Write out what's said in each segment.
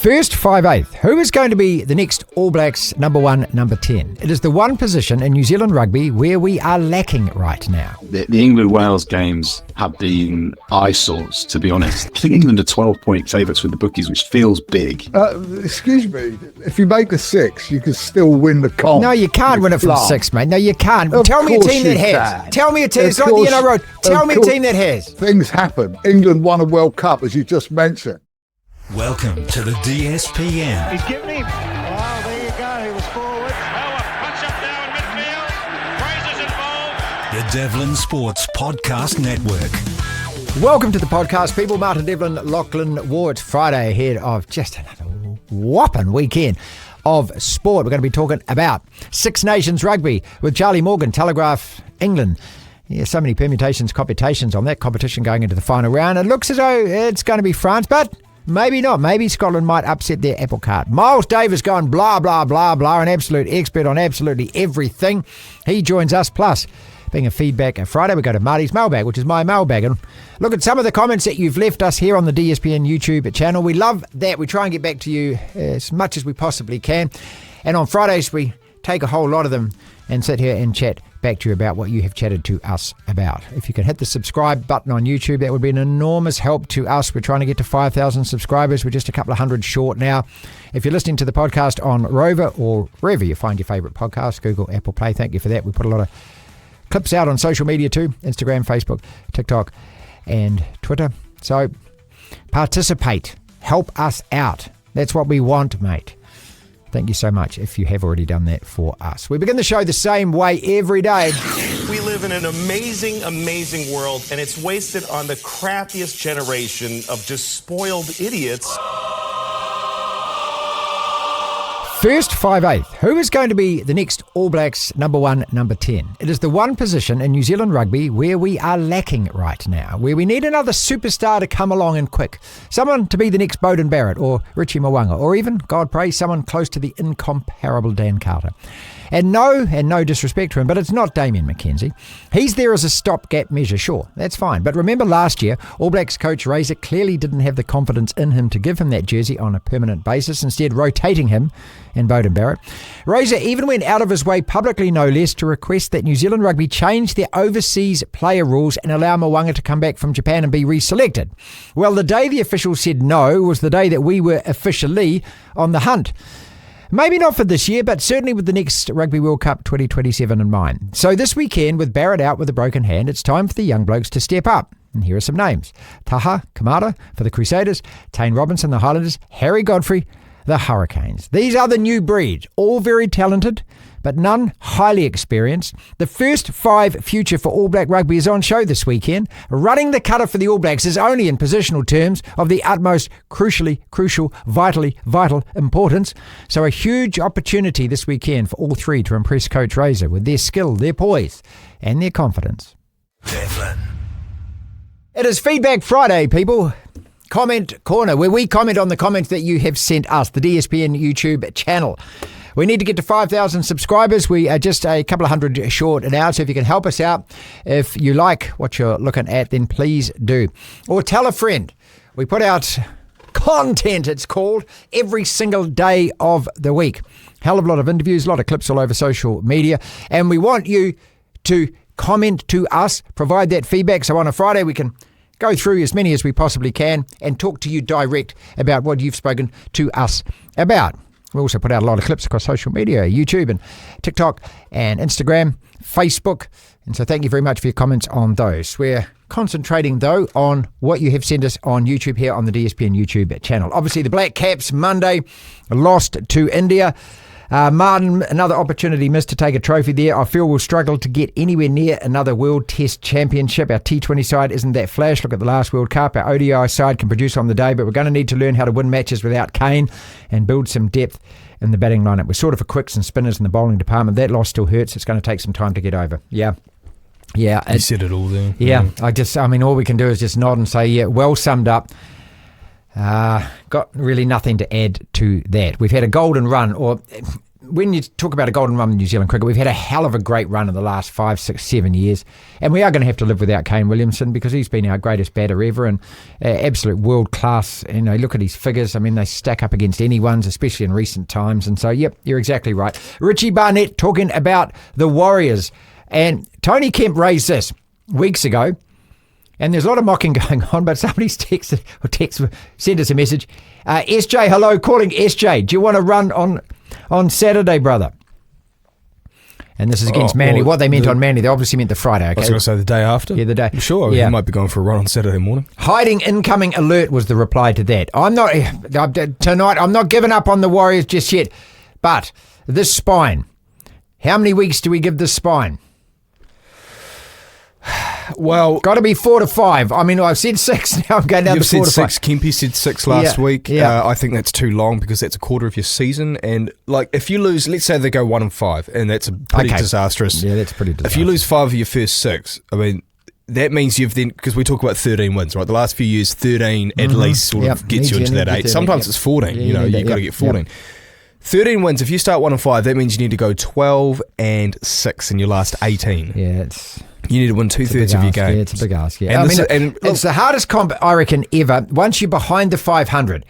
First 5/8. Who is going to be the next All Blacks number 1, number 10? It is the one position in New Zealand rugby where we are lacking right now. The England-Wales games have been eyesores, to be honest. I think England are 12-point favourites with the bookies, which feels big. Excuse me, if you make a 6, you can still win the comp. No, you can't win it from 6, mate. No, you can't. Of Tell me a course team that you has. can. Tell me a team. Of It's like the course- NRL. Tell of me a course. team that has. Things happen. England won a World Cup, as you just mentioned. Welcome to the DSPN. He's given him. Oh, there you go. He was forward. Oh, a punch up now in midfield. Fraser's involved. The Devlin Sports Podcast Network. Welcome to the podcast, people. Martin Devlin, Lachlan Waugh. It's Friday ahead of just another whopping weekend of sport. We're going to be talking about Six Nations rugby with Charlie Morgan, Telegraph England. Yeah, so many permutations, computations on that competition going into the final round. It looks as though it's going to be France, but maybe not. Maybe Scotland might upset their apple cart. Miles Davis gone blah, blah, blah, blah, an absolute expert on absolutely everything. He joins us. Plus, being a feedback Friday, we go to Marty's Mailbag, which is my mailbag, and look at some of the comments that you've left us here on the DSPN YouTube channel. We love that. We try and get back to you as much as we possibly can. And on Fridays, we take a whole lot of them and sit here and chat back to you about what you have chatted to us about. If you can hit the subscribe button on YouTube, that would be an enormous help to us. We're trying to get to 5,000 subscribers. We're just a couple of hundred short now. If you're listening to the podcast on Rover or wherever you find your favourite podcast, Google, Apple Play, thank you for that. We put a lot of clips out on social media too, Instagram, Facebook, TikTok and Twitter. So participate. Help us out. That's what we want, mate. Thank you so much if you have already done that for us. We begin the show the same way every day. We live in an amazing, amazing world, and it's wasted on the crappiest generation of just spoiled idiots. First 5/8. Who is going to be the next All Blacks number 1, number 10? It is the one position in New Zealand rugby where we are lacking right now, where we need another superstar to come along and quick. Someone to be the next Beauden Barrett or Richie Mo'unga, or even, God praise, someone close to the incomparable Dan Carter. And no disrespect to him, but it's not Damian McKenzie. He's there as a stopgap measure, sure, that's fine. But remember last year, All Blacks coach Razor clearly didn't have the confidence in him to give him that jersey on a permanent basis, instead rotating him and Beauden Barrett. Razor even went out of his way, publicly no less, to request that New Zealand rugby change their overseas player rules and allow Mo'unga to come back from Japan and be reselected. Well, the day the officials said no was the day that we were officially on the hunt. Maybe not for this year, but certainly with the next Rugby World Cup 2027 in mind. So this weekend, with Barrett out with a broken hand, it's time for the young blokes to step up. And here are some names. Taha Kamara for the Crusaders, Tane Robinson, the Highlanders, Harry Godfrey, the Hurricanes. These are the new breed, all very talented, but none highly experienced. The first 5 future for All Black rugby is on show this weekend. Running the cutter for the All Blacks is only in positional terms of the utmost vitally vital importance. So a huge opportunity this weekend for all 3 to impress Coach Razor with their skill, their poise and their confidence. Devlin. It is Feedback Friday, people. Comment Corner, where we comment on the comments that you have sent us, the DSPN YouTube channel. We need to get to 5,000 subscribers. We are just a couple of hundred short now, so if you can help us out, if you like what you're looking at, then please do. Or tell a friend. We put out content, it's called, every single day of the week. Hell of a lot of interviews, a lot of clips all over social media, and we want you to comment to us, provide that feedback, so on a Friday we can go through as many as we possibly can and talk to you direct about what you've spoken to us about. We also put out a lot of clips across social media, YouTube and TikTok and Instagram, Facebook. And so thank you very much for your comments on those. We're concentrating, though, on what you have sent us on YouTube here on the DSPN YouTube channel. Obviously, the Black Caps Monday lost to India. Martin, another opportunity missed to take a trophy there. I feel we'll struggle to get anywhere near another World Test Championship. Our T20 side isn't that flash. Look at the last World Cup. Our ODI side can produce on the day, but we're going to need to learn how to win matches without Kane and build some depth in the batting lineup. We're sort of for quicks and spinners in the bowling department. That loss still hurts. It's going to take some time to get over. Yeah. You said it all there. Yeah. All we can do is just nod and say, yeah, well summed up. Got really nothing to add to that. We've had a golden run, or when you talk about a golden run in New Zealand cricket, we've had a hell of a great run in the last 5, 6, 7 years, and we are going to have to live without Kane Williamson because he's been our greatest batter ever and absolute world class. You know, look at his figures. I mean, they stack up against anyone's, especially in recent times. And so, yep, you're exactly right. Richie Barnett talking about the Warriors, and Tony Kemp raised this weeks ago. And there's a lot of mocking going on, but somebody's sent us a message. SJ, hello, calling SJ. Do you want to run on Saturday, brother? And this is against Manly. What they meant on Manly, they obviously meant the Friday. Okay? I was going to say the day after. Yeah, the day. Sure, yeah. You might be going for a run on Saturday morning. Hiding incoming alert was the reply to that. Tonight, I'm not giving up on the Warriors just yet. But this spine, how many weeks do we give this spine? Well, got to be 4 to 5. I mean, I've said 6. Now I'm going down to 4 to 5. You've said 6. Kempy said 6 last week. Yeah. I think that's too long because that's a quarter of your season. And like, if you lose, let's say they go 1-5, and that's a pretty disastrous. Yeah, that's pretty disastrous. If you lose 5 of your first 6, I mean, that means you've then, because we talk about 13 wins, right? The last few years, 13 at least sort of gets you into that 8. Sometimes it's 14. Yeah, you've got to get 14. 13 wins. If you start 1-5, that means you need to go 12-6 in your last 18. Yeah, you need to win 2/3 of your game. Yeah, it's a big ask. Yeah, And it's the hardest comp I reckon ever. Once you're behind the 500,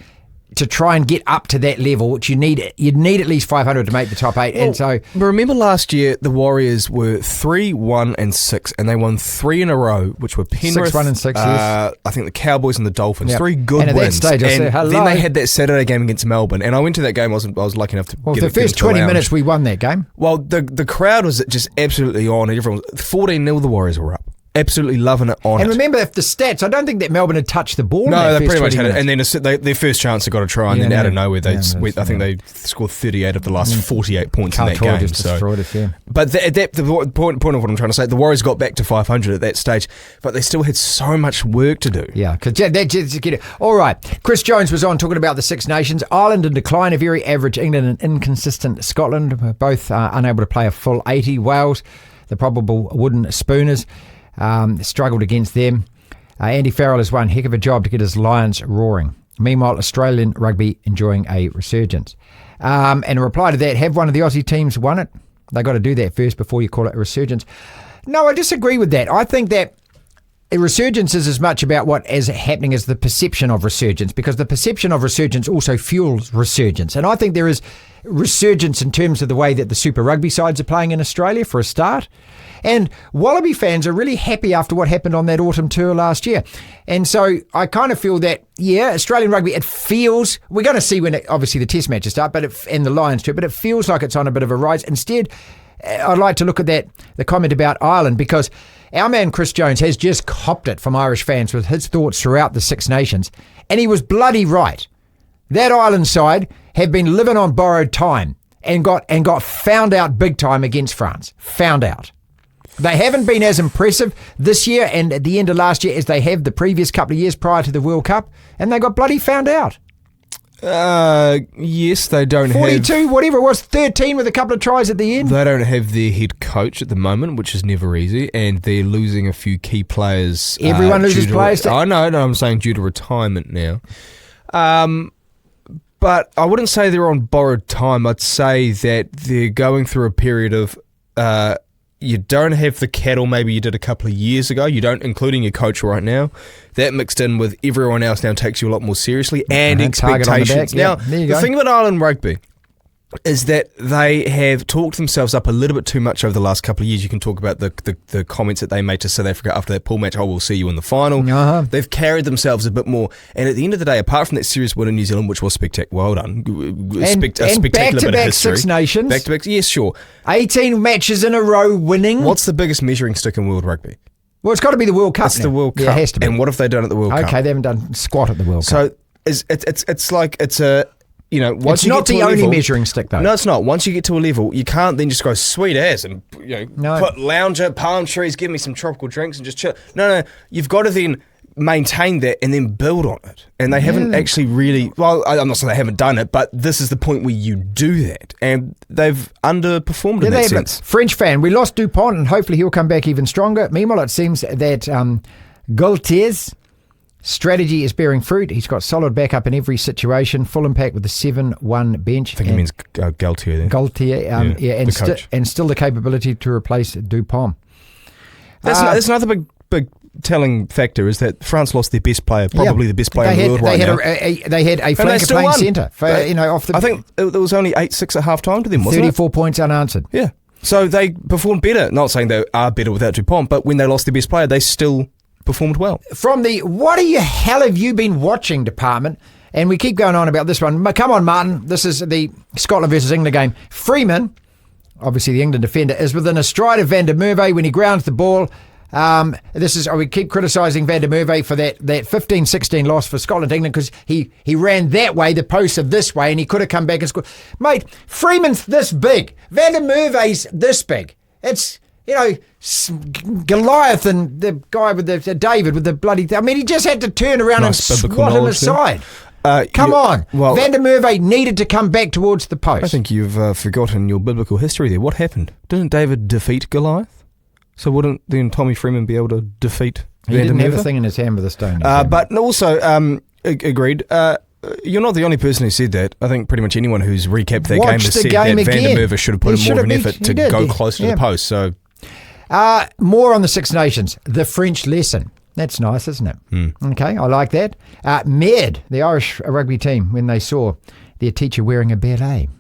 to try and get up to that level, which you'd need at least 500 to make the top 8. And so, but remember last year the Warriors were 3-1-6, and they won 3 in a row, which were Penrith, 6-1-6. Yes. I think the Cowboys and the Dolphins. Yep. 3 good and wins. At that stage, I said, hello. Then they had that Saturday game against Melbourne, and I went to that game. I was lucky enough to. Get the first 20 minutes we won that game. Well, the crowd was just absolutely on. Everyone was 14-0. The Warriors were up. Absolutely loving it on and it. remember, if the stats, I don't think that Melbourne had touched the ball. No, in they pretty much had it. minutes. And then their first chance they got a try, and then out of nowhere, I think they scored 38 of the last 48 points in that game. Just destroyed us, yeah. But the point of what I'm trying to say, the Warriors got back to 500 at that stage, but they still had so much work to do. Yeah, because just get it. All right, Chris Jones was on talking about the Six Nations. Ireland in decline, a very average England and inconsistent Scotland, both unable to play a full 80. Wales, the probable wooden spooners, struggled against them. Andy Farrell has one heck of a job to get his Lions roaring. Meanwhile, Australian rugby enjoying a resurgence. And in reply to that, have one of the Aussie teams won it? They got to do that first before you call it a resurgence. No, I disagree with that. I think that a resurgence is as much about what is happening as the perception of resurgence, because the perception of resurgence also fuels resurgence. And I think there is resurgence in terms of the way that the Super Rugby sides are playing in Australia, for a start. And Wallaby fans are really happy after what happened on that autumn tour last year. And so I kind of feel that, Australian rugby, it feels, we're going to see when obviously the test matches start, and the Lions too, but it feels like it's on a bit of a rise. Instead, I'd like to look at the comment about Ireland, because our man Chris Jones has just copped it from Irish fans with his thoughts throughout the Six Nations, and he was bloody right. That Ireland side have been living on borrowed time and got found out big time against France. Found out. They haven't been as impressive this year and at the end of last year as they have the previous couple of years prior to the World Cup, and they got bloody found out. Yes, they don't 42, whatever it was, 13 with a couple of tries at the end. They don't have their head coach at the moment, which is never easy, and they're losing a few key players. Everyone loses players. I know, I'm saying due to retirement now. But I wouldn't say they're on borrowed time. I'd say that they're going through a period of you don't have the cattle maybe you did a couple of years ago. You don't, including your coach right now. That mixed in with everyone else now takes you a lot more seriously, and expectations. Now, the thing about Ireland rugby is that they have talked themselves up a little bit too much over the last couple of years. You can talk about the comments that they made to South Africa after that pool match, we'll see you in the final. They've carried themselves a bit more. And at the end of the day, apart from that series win in New Zealand, which was spectacular, well done. And back-to-back Six Nations. Back-to-back, yes, sure. 18 matches in a row winning. What's the biggest measuring stick in world rugby? Well, it's got to be the World Cup. It's now. the World Cup. Yeah, it has to be. And what have they done at the World Cup? Okay, they haven't done squat at the World Cup. So it's like it's a... once it's you not get to the a only level, measuring stick, though. No, it's not. Once you get to a level, you can't then just go sweet as and put lounger, palm trees, give me some tropical drinks and just chill. No, you've got to then maintain that and then build on it. And they haven't actually really. Well, I'm not saying they haven't done it, but this is the point where you do that, and they've underperformed in that sense. French fan, we lost Dupont, and hopefully he'll come back even stronger. Meanwhile, it seems that Gaultiers Strategy is bearing fruit. He's got solid backup in every situation. Full impact with the 7-1 bench. I think it means Galtier there. Galtier, and still the capability to replace Dupont. That's another big telling factor is that France lost their best player, probably the best player in the world right now. They had a flanker playing centre. I think it was only 8-6 at half time to them, wasn't 34 points unanswered. Yeah. So they performed better. Not saying they are better without Dupont, but when they lost their best player, they still performed well. From the what the hell have you been watching department, and we keep going on about this one. Come on, Martin. This is the Scotland versus England game. Freeman, obviously the England defender, is within a stride of Van der Merwe when he grounds the ball. We keep criticising Van der Merwe for that 15-16 loss for Scotland-England because he ran that way, the post of this way, and he could have come back and scored. Mate, Freeman's this big. Van der Merwe's this big. It's, Goliath and the guy with the David with the bloody... I mean, he just had to turn around and swat him aside. Come on. Well, Van der Merwe needed to come back towards the post. I think you've forgotten your biblical history there. What happened? Didn't David defeat Goliath? So wouldn't then Tommy Freeman be able to defeat Van der Merwe? He didn't have a thing in his hand with a stone. But also, agreed, you're not the only person who said that. I think pretty much anyone who's recapped that game has said that Van der Merwe should have put in more of an effort to go closer to the post. So, more on the Six Nations. The French lesson. That's nice, isn't it? Okay, I like that. Med, the Irish rugby team, when they saw their teacher wearing a beret.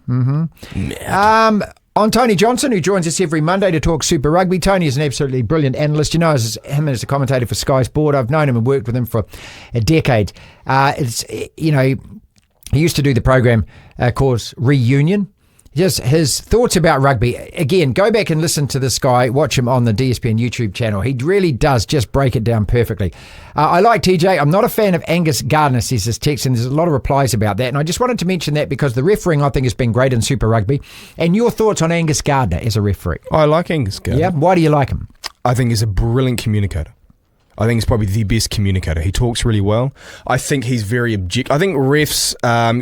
On Tony Johnson, who joins us every Monday to talk Super Rugby. Tony is an absolutely brilliant analyst. You know him as a commentator for Sky Sport. I've known him and worked with him for a decade. He used to do the program called Reunion. Just his thoughts about rugby. Again, go back and listen to this guy. Watch him on the DSPN YouTube channel. He really does just break it down perfectly. I like TJ. I'm not a fan of Angus Gardner, says this text, and there's a lot of replies about that. And I just wanted to mention that because the refereeing, I think, has been great in Super Rugby. And your thoughts on Angus Gardner as a referee? I like Angus Gardner. Yeah. Why do you like him? I think he's a brilliant communicator. I think he's probably the best communicator. He talks really well. I think he's very objective. I think refs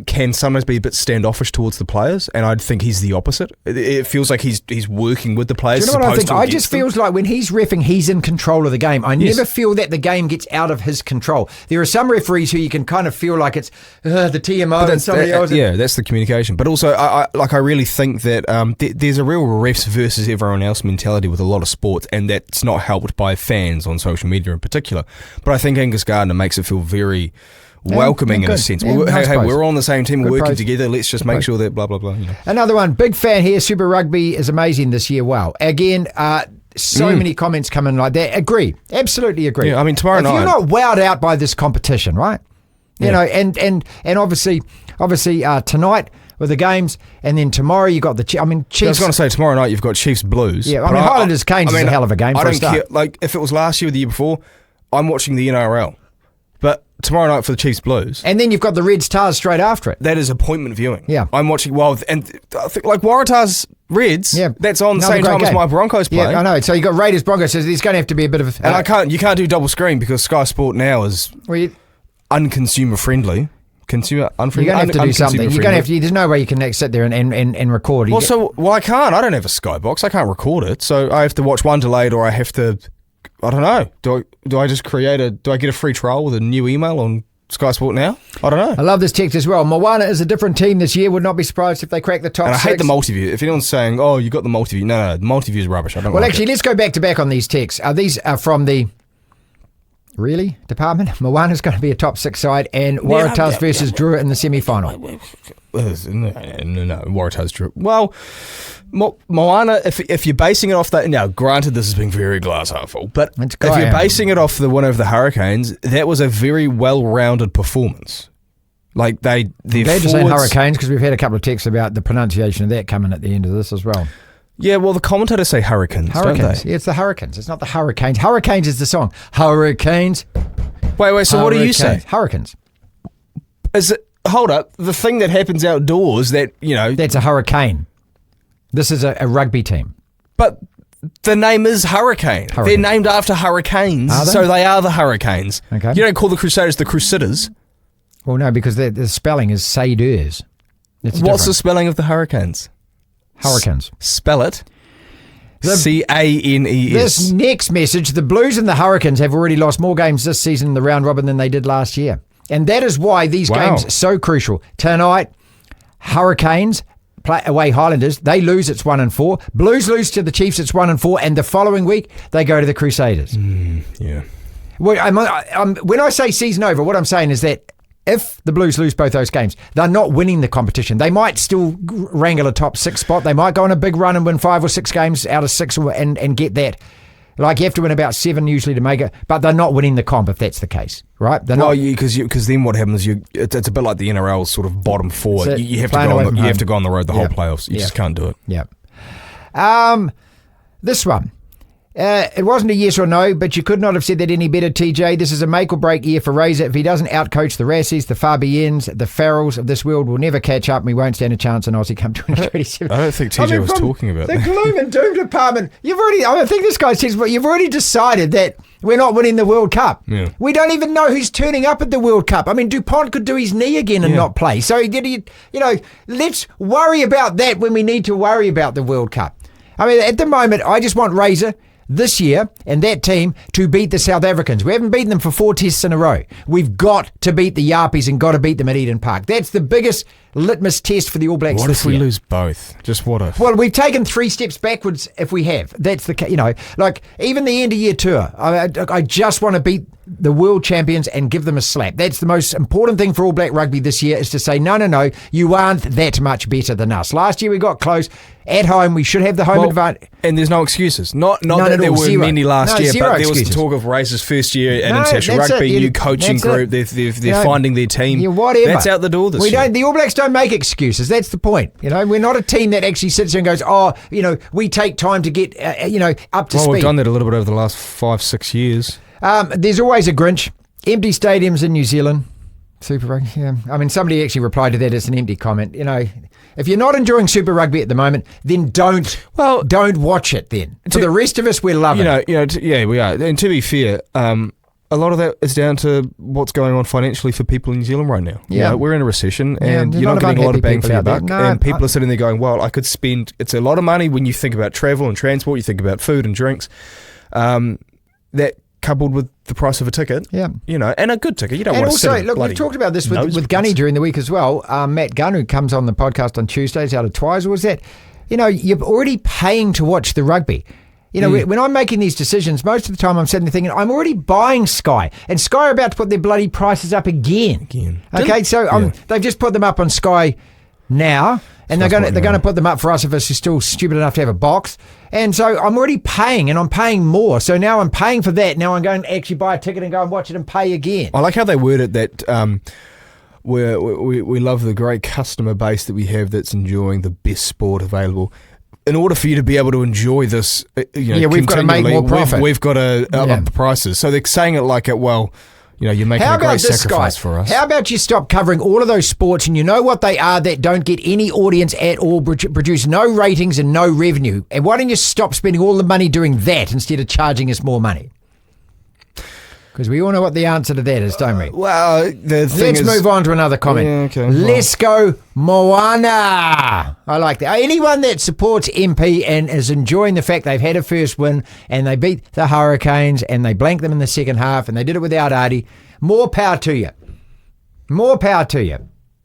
can sometimes be a bit standoffish towards the players, and I think he's the opposite. It feels like he's working with the players. Do you know what I think? I just feels like when he's reffing, he's in control of the game. I never feel that the game gets out of his control. There are some referees who you can kind of feel like it's the TMO and somebody else. Yeah, that's the communication. But also, I really think that there's a real refs versus everyone else mentality with a lot of sports, and that's not helped by fans on social media in particular. But I think Angus Gardner makes it feel very welcoming in a sense. We're all on the same team, we're working together. Let's just make sure that blah, blah, blah. Another one, big fan here. Super Rugby is amazing this year. Wow. Again, so many comments come in like that. Agree. Absolutely agree. Yeah, I mean, tomorrow night. You're not wowed out by this competition, right? You know, and obviously tonight with the games, and then tomorrow you got the Chiefs. I was going to say tomorrow night you've got Chiefs Blues. Yeah, Highlanders Canes is a hell of a game. I don't care. Like if it was last year or the year before, I'm watching the NRL. But tomorrow night for the Chiefs Blues, and then you've got the Reds Tars straight after it. That is appointment viewing. Yeah, I'm watching. Well, and I think like Waratahs Reds. Yeah, that's on the same time as my Broncos play. Yeah, I know. So you got Raiders Broncos. So there's going to have to be a bit of. And you can't do double screen because Sky Sport now is unconsumer friendly. Consumer unfriendly. You're going to have to do something. You're going to have to. There's no way you can sit there and record. I can't. I don't have a Skybox. I can't record it. So I have to watch one delayed, or I have to. I don't know. Do I just do I get a free trial with a new email on Sky Sport now? I don't know. I love this text as well. Moana is a different team this year. Would not be surprised if they crack the top and I 6. hate the multiview. If anyone's saying, "Oh, you got the multiview," no, the multiview is rubbish. I don't. Well, actually, let's go back to back on these texts. These are from the. Really? Department? Moana's going to be a top 6 side, and Waratahs versus Drua in the semi-final. No, Waratahs Drua. Well, Moana, if you're basing it off that, now granted this has been very glass half full, but if you're basing it off the win over the Hurricanes, that was a very well-rounded performance. Like they're glad you're saying Hurricanes because we've had a couple of texts about the pronunciation of that coming at the end of this as well. Yeah, well, the commentators say Hurricanes, don't they? Yeah, it's the Hurricanes. It's not the Hurricanes. Hurricanes is the song. Hurricanes. Wait, so what do you say? Hurricanes. Is it? Hold up. The thing that happens outdoors that, That's a hurricane. This is a rugby team. But the name is Hurricane. They're named after hurricanes, so they are the Hurricanes. Okay. You don't call the Crusaders the Crusaders. Well, no, because the spelling is Saiders. What's the spelling of the Hurricanes? Hurricanes. Spell it. CANES. This next message, the Blues and the Hurricanes have already lost more games this season in the round robin than they did last year. And that is why these games are so crucial. Tonight, Hurricanes play away Highlanders. They lose, it's 1-4. Blues lose to the Chiefs, it's 1-4. And the following week, they go to the Crusaders. Yeah. Well, when I say season over, what I'm saying is that if the Blues lose both those games, they're not winning the competition. They might still wrangle a top 6 spot. They might go on a big run and win 5 or 6 games out of 6 and get that. Like, you have to win about 7 usually to make it, but they're not winning the comp if that's the case, right? They're not. Because then what happens is it's a bit like the NRL's sort of bottom 4. So you have to go on the road the whole playoffs. You just can't do it. Yeah. This one. It wasn't a yes or no, but you could not have said that any better, TJ. This is a make or break year for Razor. If he doesn't outcoach the Rassies, the Fabiens, the Farrells of this world will never catch up and we won't stand a chance in Aussie come 2027. I don't think TJ was talking about the that. The gloom and doom department. I think this guy says, you've already decided that we're not winning the World Cup. Yeah. We don't even know who's turning up at the World Cup. I mean, DuPont could do his knee again and not play. So, let's worry about that when we need to worry about the World Cup. I mean, at the moment, I just want Razor this year and that team to beat the South Africans. We haven't beaten them for 4 tests in a row. We've got to beat the Yarpies and got to beat them at Eden Park. That's the biggest litmus test for the All Blacks. What this if we year. lose both? Just what if? Well, we've taken 3 steps backwards if we have. That's the, like even the end of year tour. I just want to beat the world champions and give them a slap. That's the most important thing for All Black Rugby this year, is to say, no, you aren't that much better than us. Last year we got close. At home, we should have the home advantage. And there's no excuses. Not that there were many last year, but there was talk of Razor's first year at international rugby, new coaching group. They're finding their team. Yeah, whatever. That's out the door this year. The All Blacks don't make excuses. That's the point. We're not a team that actually sits there and goes, we take time to get, up to speed. Well, we've done that a little bit over the last 5-6 years. There's always a Grinch. Empty stadiums in New Zealand. Super Rugby, yeah. I mean, somebody actually replied to that as an empty comment. If you're not enjoying Super Rugby at the moment, then don't watch it then. For the rest of us, we're loving it. Yeah, we are. And to be fair, a lot of that is down to what's going on financially for people in New Zealand right now. Yeah. We're in a recession and you're not getting a lot of bang for your buck. And people are sitting there going, well, I could spend, it's a lot of money when you think about travel and transport, you think about food and drinks. That coupled with the price of a ticket, and a good ticket. You don't want to sit look, we've talked about this with Gunny during the week as well. Matt Gunn, who comes on the podcast on Tuesdays out of Twizel, was that, you're already paying to watch the rugby. When I'm making these decisions, most of the time I'm sitting there thinking, I'm already buying Sky, and Sky are about to put their bloody prices up again. Okay, they've just put them up on Sky now, and they're going to put them up for us if it's still stupid enough to have a box. And so I'm already paying, and I'm paying more. So now I'm paying for that. Now I'm going to actually buy a ticket and go and watch it and pay again. I like how they word it that we love the great customer base that we have that's enjoying the best sport available. In order for you to be able to enjoy this, we've got to make more profit. We've got to up the prices. So they're saying it like it, well, you're making a great sacrifice for us. How about you stop covering all of those sports, and you know what they are that don't get any audience at all, produce no ratings and no revenue? And why don't you stop spending all the money doing that instead of charging us more money? Because we all know what the answer to that is, don't we? Well, let's move on to another comment. Yeah, okay. Let's go Moana. I like that. Anyone that supports MP and is enjoying the fact they've had a first win and they beat the Hurricanes and they blanked them in the second half and they did it without Artie, more power to you. More power to you.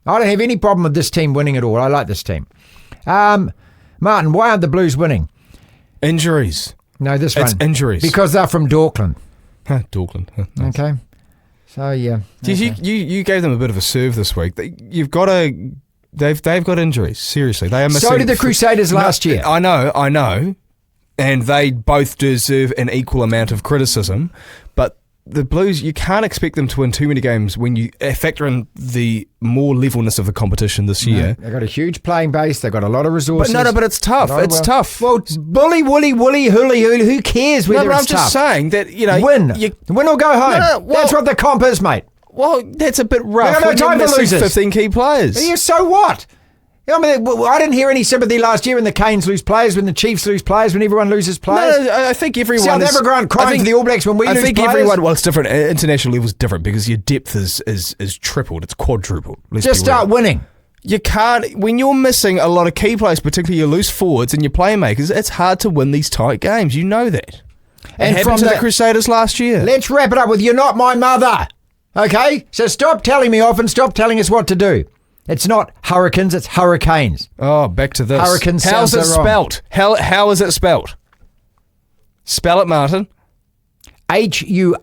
I don't have any problem with this team winning at all. I like this team. Martin, why aren't the Blues winning? Injuries. No, this it's one. Injuries. Because they're from Dorkland. Dorkland. Nice. Okay. So yeah. You gave them a bit of a serve this week. They've got injuries. Seriously, they are missing. So did the Crusaders last year. I know, and they both deserve an equal amount of criticism. But the Blues, you can't expect them to win too many games when you factor in the more levelness of the competition this year. They've got a huge playing base. They've got a lot of resources. But it's tough. It's tough. Well, bully, woolly, hooly, who cares whether it's tough? I'm just saying that, win or go home. That's what the comp is, mate. Well, that's a bit rough. We've got no time for losers. 15 key players. Yeah, so what? I mean, I didn't hear any sympathy last year when the Canes lose players, when the Chiefs lose players, when everyone loses players. No, I think everyone South Africa aren't crying for the All Blacks when we lose players. I think everyone, well, it's different. International level is different because your depth is tripled. It's quadrupled. Just start winning. You can't, when you're missing a lot of key players, particularly your loose forwards and your playmakers, it's hard to win these tight games. You know that. And it happened to the Crusaders last year. Let's wrap it up with "You're not my mother." Okay? So stop telling me off and stop telling us what to do. It's not hurricanes, it's hurricanes. Oh, back to this. Hurricanes How's sounds it so wrong. spelt? How is it spelt? Spell it, Martin. HURRIKINS.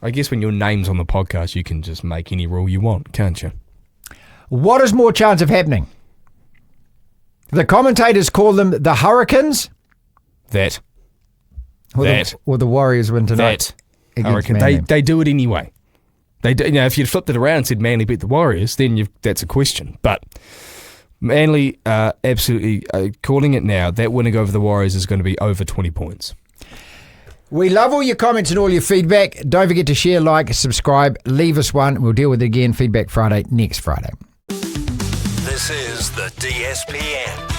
I guess when your name's on the podcast, you can just make any rule you want, can't you? What is more chance of happening? The commentators call them the Hurricanes, That. or the Warriors win tonight. That. against Hurricane. Manly. They do it anyway. They do, if you'd flipped it around and said Manly beat the Warriors, then that's a question. But Manly, absolutely calling it now, that winning over the Warriors is going to be over 20 points. We love all your comments and all your feedback. Don't forget to share, like, subscribe, leave us one. We'll deal with it again, Feedback Friday, next Friday. This is the DSPN.